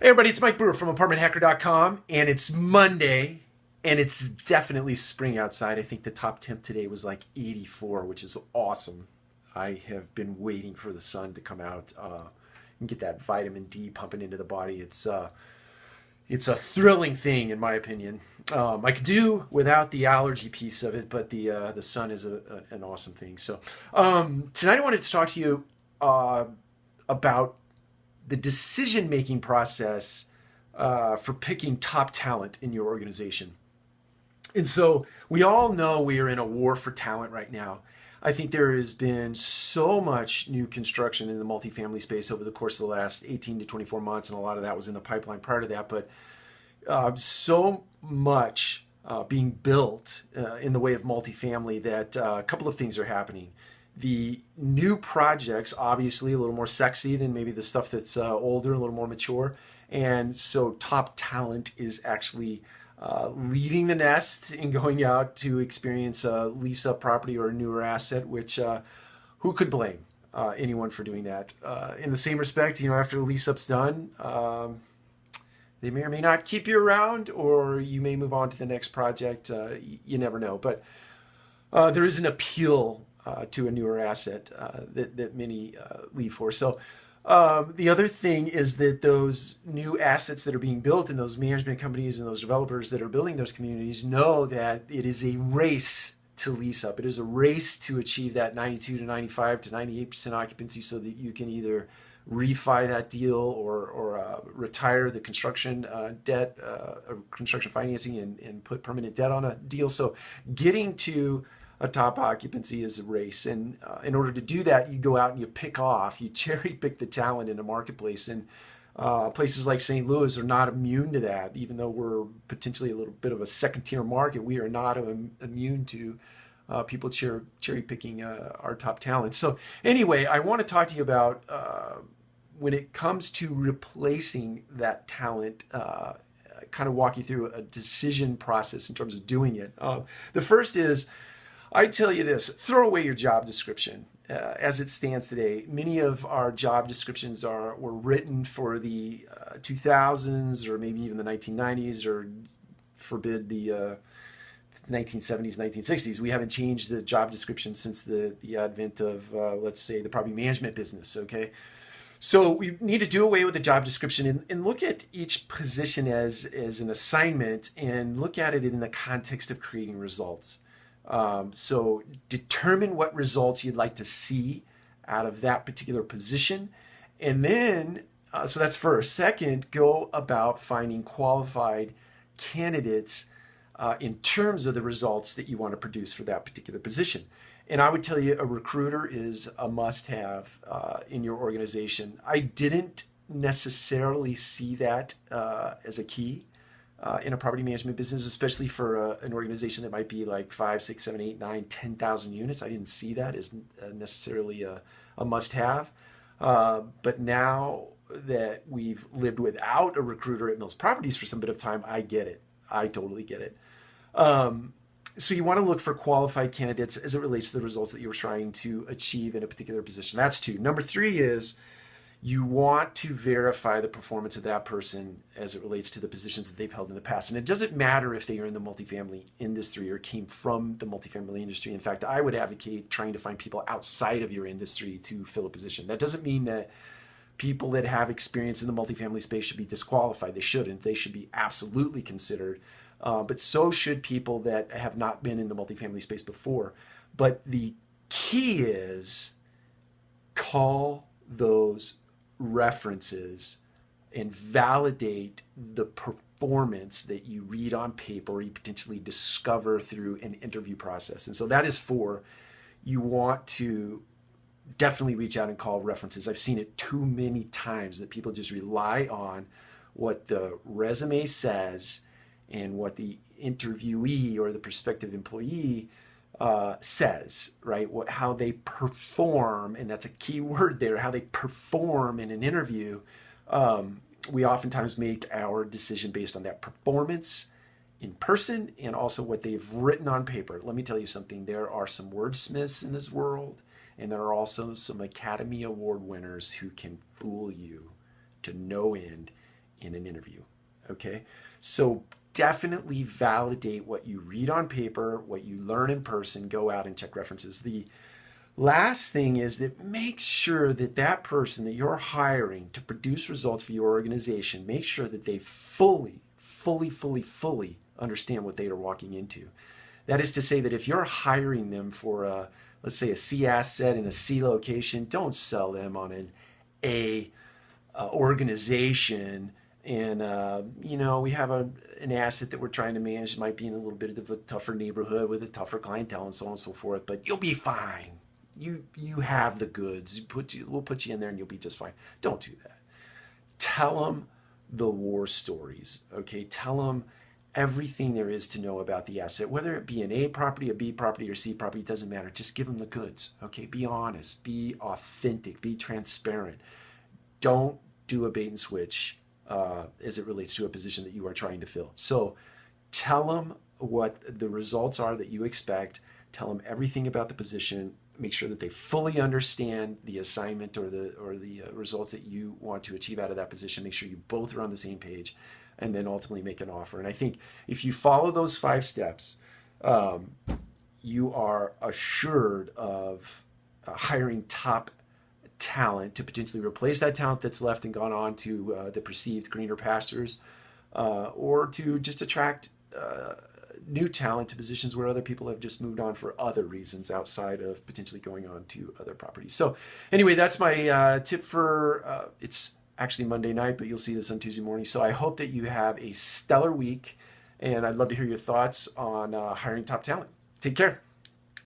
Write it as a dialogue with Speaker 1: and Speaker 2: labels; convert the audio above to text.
Speaker 1: Hey everybody, it's Mike Brewer from ApartmentHacker.com, and it's Monday, and it's definitely spring outside. I think the top temp today was like 84, which is awesome. I have been waiting for the sun to come out and get that vitamin D pumping into the body. It's a thrilling thing, in my opinion. I could do without the allergy piece of it, but the sun is an awesome thing. So tonight I wanted to talk to you about the decision-making process for picking top talent in your organization. And so we all know we are in a war for talent right now. I think there has been so much new construction in the multifamily space over the course of the last 18 to 24 months, and a lot of that was in the pipeline prior to that, but so much being built in the way of multifamily that a couple of things are happening. The new projects, obviously a little more sexy than maybe the stuff that's older, a little more mature. And so top talent is actually leaving the nest and going out to experience a lease up property or a newer asset, which who could blame anyone for doing that? In the same respect, after the lease up's done, they may or may not keep you around, or you may move on to the next project. You never know. But there is an appeal to a newer asset that many leave for. So the other thing is that those new assets that are being built and those management companies and those developers that are building those communities know that it is a race to lease up. It is a race to achieve that 92 to 95 to 98% occupancy so that you can either refi that deal or retire the construction debt, or construction financing and put permanent debt on a deal. So getting to a top occupancy is a race, and in order to do that, you go out and you cherry pick the talent in the marketplace. And places like St. Louis are not immune to that. Even though we're potentially a little bit of a second-tier market, we are not immune to people cherry picking our top talent. So anyway, I want to talk to you about when it comes to replacing that talent. Kind of walk you through a decision process in terms of doing it. The first is, I tell you this, throw away your job description. As it stands today, many of our job descriptions were written for the 2000s or maybe even the 1990s, or forbid the 1970s, 1960s. We haven't changed the job description since the advent of, let's say, the property management business, okay? So we need to do away with the job description and look at each position as an assignment and look at it in the context of creating results. So determine what results you'd like to see out of that particular position. And then, so that's first. Second, go about finding qualified candidates in terms of the results that you want to produce for that particular position. And I would tell you a recruiter is a must-have in your organization. I didn't necessarily see that as a key in a property management business, especially for an organization that might be like 5, 6, 7, 8, 9, 10,000 units. I didn't see that as necessarily a must-have. But now that we've lived without a recruiter at Mills Properties for some bit of time, I get it. I totally get it. So you want to look for qualified candidates as it relates to the results that you're trying to achieve in a particular position. That's 2. Number 3 is you want to verify the performance of that person as it relates to the positions that they've held in the past. And it doesn't matter if they are in the multifamily industry or came from the multifamily industry. In fact, I would advocate trying to find people outside of your industry to fill a position. That doesn't mean that people that have experience in the multifamily space should be disqualified. They shouldn't. They should be absolutely considered. But so should people that have not been in the multifamily space before. But the key is call those references and validate the performance that you read on paper or you potentially discover through an interview process. And so that is 4. You want to definitely reach out and call references. I've seen it too many times that people just rely on what the resume says and what the interviewee or the prospective employee says, right? How they perform, and that's a key word there, how they perform in an interview. We oftentimes make our decision based on that performance in person and also what they've written on paper. Let me tell you something. There are some wordsmiths in this world, and there are also some Academy Award winners who can fool you to no end in an interview. Okay, so definitely validate what you read on paper, what you learn in person. Go out and check references. The last thing is that make sure that that person that you're hiring to produce results for your organization, make sure that they fully understand what they are walking into. That is to say that if you're hiring them for a, let's say, a C asset in a C location, don't sell them on an A organization. And we have an asset that we're trying to manage. It might be in a little bit of a tougher neighborhood with a tougher clientele and so on and so forth. But you'll be fine. You have the goods. We'll put you in there and you'll be just fine. Don't do that. Tell them the war stories. Okay, tell them everything there is to know about the asset, whether it be an A property, a B property, or C property. It doesn't matter. Just give them the goods. Okay, be honest, be authentic, be transparent. Don't do a bait and switch as it relates to a position that you are trying to fill. So tell them what the results are that you expect. Tell them everything about the position. Make sure that they fully understand the assignment or the results that you want to achieve out of that position. Make sure you both are on the same page, and then ultimately make an offer. And I think if you follow those 5 steps, you are assured of hiring top talent to potentially replace that talent that's left and gone on to the perceived greener pastures, or to just attract new talent to positions where other people have just moved on for other reasons outside of potentially going on to other properties. So anyway, that's my tip for, it's actually Monday night, but you'll see this on Tuesday morning. So I hope that you have a stellar week, and I'd love to hear your thoughts on hiring top talent. Take care.